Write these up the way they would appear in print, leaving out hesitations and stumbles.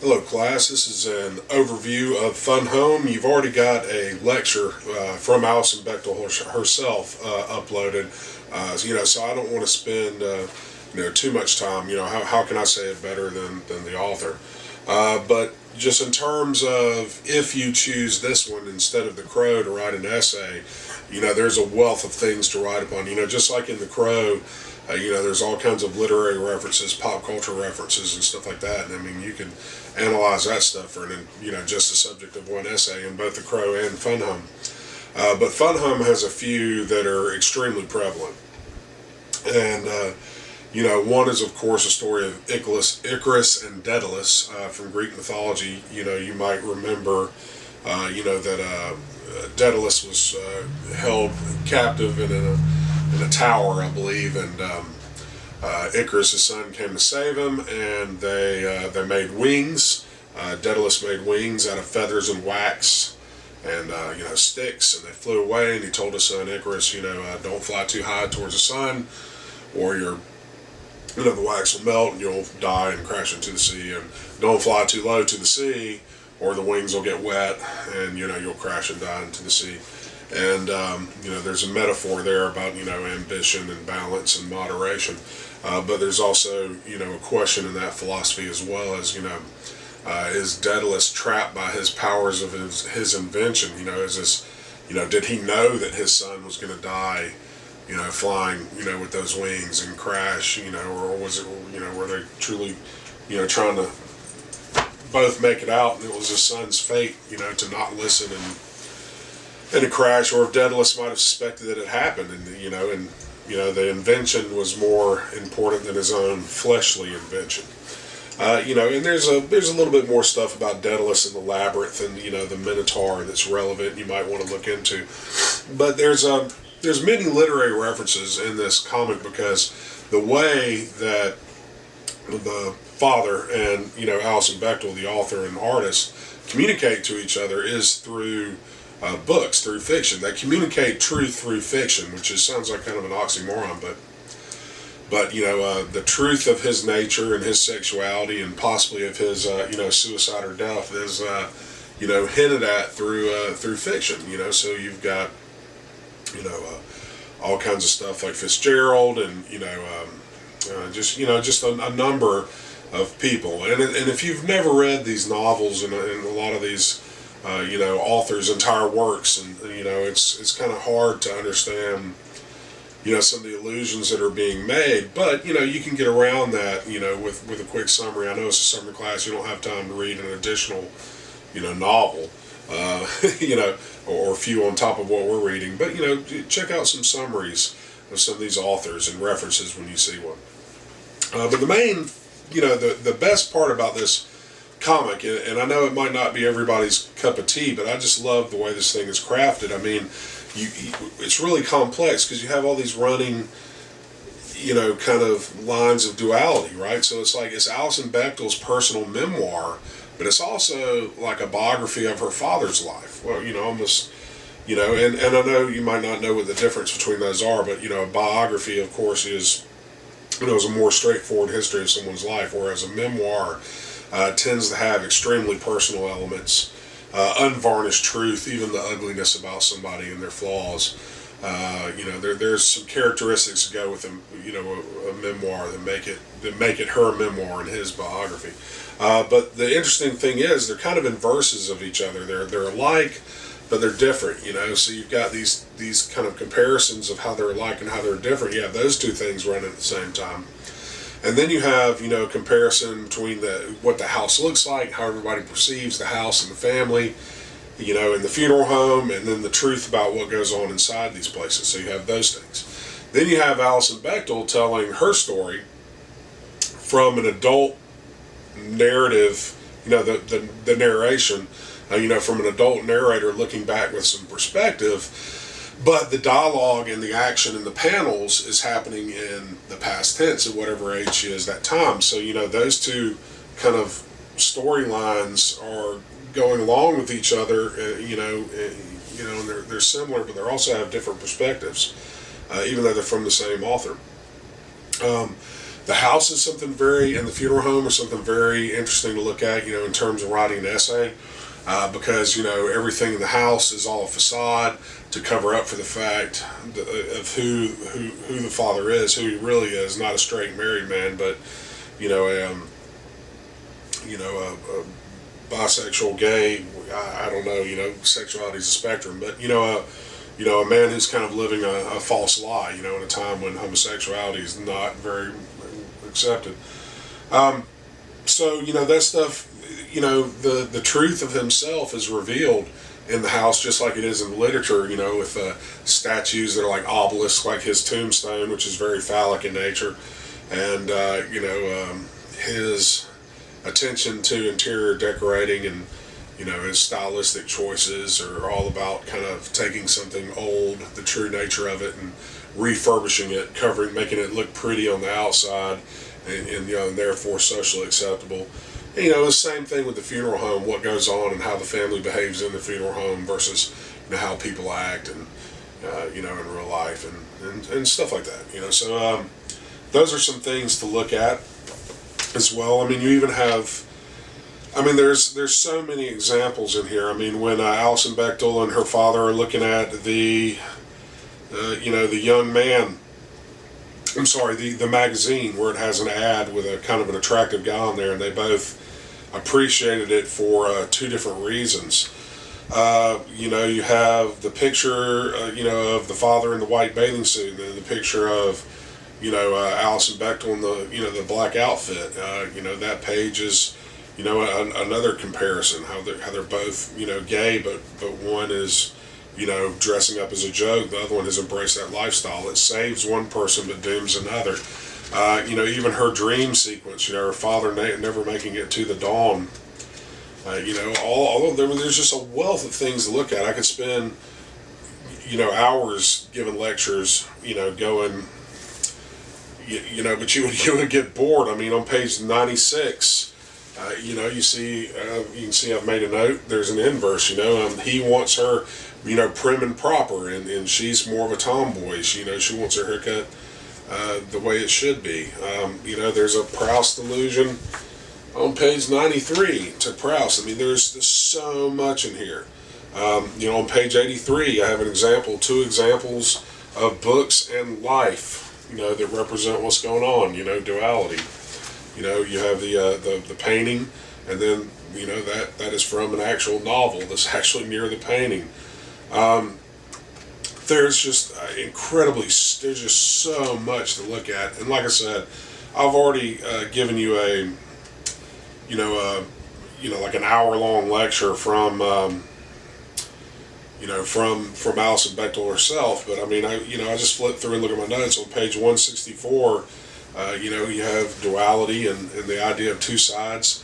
Hello class, this is an overview of Fun Home. You've already got a lecture from Alison Bechtel herself uploaded, so I don't want to spend too much time. How can I say it better than the author? But just in terms of if you choose this one instead of The Crow to write an essay, there's a wealth of things to write upon. Just like in The Crow, there's all kinds of literary references, pop culture references, and stuff like that. And I mean, you can analyze that stuff for just the subject of one essay in both The Crow and Fun Home. But Fun Home has a few that are extremely prevalent. And, one is, of course, a story of Icarus and Daedalus from Greek mythology. You might remember, that Daedalus was held captive in a tower, I believe, and Icarus, his son, came to save him, and they made wings. Daedalus made wings out of feathers and wax and sticks, and they flew away. And he told his son Icarus, don't fly too high towards the sun, or the wax will melt and you'll die and crash into the sea. And don't fly too low to the sea, or the wings will get wet and you'll crash and die into the sea. And there's a metaphor there about ambition and balance and moderation, but there's also a question in that philosophy as well as is Daedalus trapped by his powers of his invention? Is this did he know that his son was going to die flying with those wings and crash, or was it were they truly trying to both make it out, and it was his son's fate to not listen and a crash, or if Daedalus might have suspected that it happened, and the invention was more important than his own fleshly invention. And there's a little bit more stuff about Daedalus and the labyrinth and the Minotaur that's relevant. You might want to look into, but there's many literary references in this comic, because the way that the father and Alison Bechtel, the author and artist, communicate to each other is through books, through fiction. They communicate truth through fiction, which sounds like kind of an oxymoron, but the truth of his nature and his sexuality and possibly of his suicide or death is hinted at through fiction. So you've got all kinds of stuff like Fitzgerald and just a number of people. And if you've never read these novels and a lot of these authors' entire works, and it's kind of hard to understand some of the allusions that are being made, but you can get around that with a quick summary. I know it's a summer class, you don't have time to read an additional novel or a few on top of what we're reading, but check out some summaries of some of these authors and references when you see one. But the main the best part about this comic, and I know it might not be everybody's cup of tea, but I just love the way this thing is crafted. I mean, it's really complex because you have all these running, kind of lines of duality, right? So it's Alison Bechtel's personal memoir, but it's also like a biography of her father's life. Well, almost, and I know you might not know what the difference between those are, but a biography, of course, is is a more straightforward history of someone's life, whereas a memoir tends to have extremely personal elements, unvarnished truth, even the ugliness about somebody and their flaws. There's some characteristics that go with a memoir that make it her memoir and his biography. But the interesting thing is they're kind of in verses of each other. They're alike, but they're different. So you've got these kind of comparisons of how they're alike and how they're different. You have those two things running at the same time. And then you have, a comparison between what the house looks like, how everybody perceives the house and the family, in the funeral home, and then the truth about what goes on inside these places. So you have those things. Then you have Alison Bechtel telling her story from an adult narrative, the narration, from an adult narrator looking back with some perspective. But the dialogue and the action in the panels is happening in the past tense at whatever age she is that time. So, those two kind of storylines are going along with each other, and they're similar, but they also have different perspectives, even though they're from the same author. The house is something very, and the funeral home is something very interesting to look at, in terms of writing an essay, because, everything in the house is all a facade to cover up for the fact of who the father is, who he really is, not a straight married man, but, a bisexual, gay, I don't know, sexuality is a spectrum, but, a man who's kind of living a false lie, in a time when homosexuality is not very accepted. So, that stuff, the truth of himself is revealed in the house just like it is in the literature, with statues that are like obelisks, like his tombstone, which is very phallic in nature, and, his attention to interior decorating and, his stylistic choices are all about kind of taking something old, the true nature of it, and refurbishing it, making it look pretty on the outside, and therefore socially acceptable. And, the same thing with the funeral home, what goes on and how the family behaves in the funeral home versus, how people act and, in real life and stuff like that, So those are some things to look at as well. I mean, you even have, there's so many examples in here. I mean, when Alison Bechdel and her father are looking at the young man, the magazine where it has an ad with a kind of an attractive guy on there, and they both appreciated it for two different reasons. You have the picture, of the father in the white bathing suit, and then the picture of, Alison Bechdel in the black outfit. That page is, another comparison, how they're both, gay, but one is, dressing up as a joke. The other one has embraced that lifestyle. It saves one person but dooms another. Even her dream sequence, her father never making it to the dawn. There's just a wealth of things to look at. I could spend, hours giving lectures, going, but you would get bored. I mean, on page 96, you can see I've made a note. There's an inverse, he wants her, prim and proper, and she's more of a tomboy. She wants her haircut the way it should be. There's a Proust allusion on page 93 to Proust. I mean, there's so much in here. On page 83, I have two examples of books and life, that represent what's going on, duality. You have the painting, and then, that is from an actual novel that's actually near the painting. There's just there's just so much to look at. And like I said, I've already given you like an hour-long lecture from Alison Bechdel herself. But I just flipped through and look at my notes on page 164. You have duality and the idea of two sides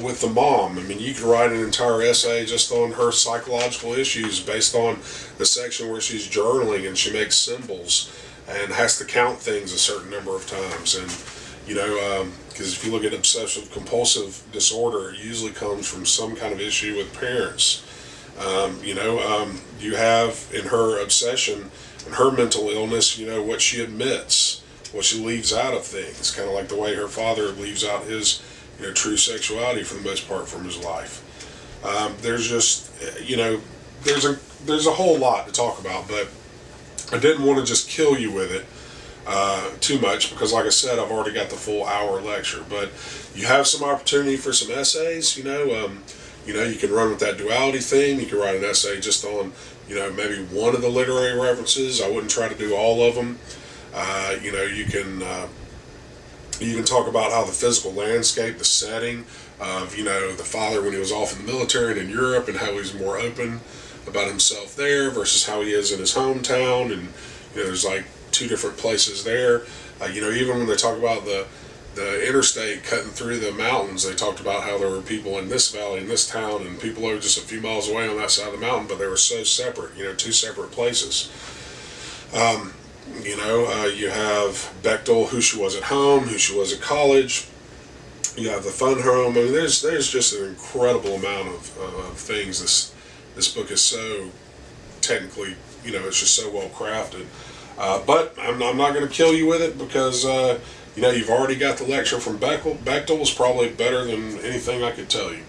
with the mom. You could write an entire essay just on her psychological issues based on the section where she's journaling and she makes symbols and has to count things a certain number of times. And, because if you look at obsessive compulsive disorder, it usually comes from some kind of issue with parents. You have in her obsession and her mental illness, what she admits, what she leaves out of things, kind of like the way her father leaves out his, true sexuality for the most part from his life. There's just, there's a whole lot to talk about, but I didn't want to just kill you with it too much because, like I said, I've already got the full hour lecture. But you have some opportunity for some essays. You can run with that duality theme. You can write an essay just on, maybe one of the literary references. I wouldn't try to do all of them. You can talk about how the physical landscape, the setting of, the father when he was off in the military and in Europe, and how he's more open about himself there versus how he is in his hometown. And, there's like two different places there. Even when they talk about the interstate cutting through the mountains, they talked about how there were people in this valley, in this town, and people over just a few miles away on that side of the mountain, but they were so separate, two separate places. You have Bechdel, who she was at home, who she was at college. You have the fun home. There's just an incredible amount of things. This book is so technically, it's just so well crafted. But I'm not going to kill you with it because, you've already got the lecture from Bechtel. Bechtel is probably better than anything I could tell you.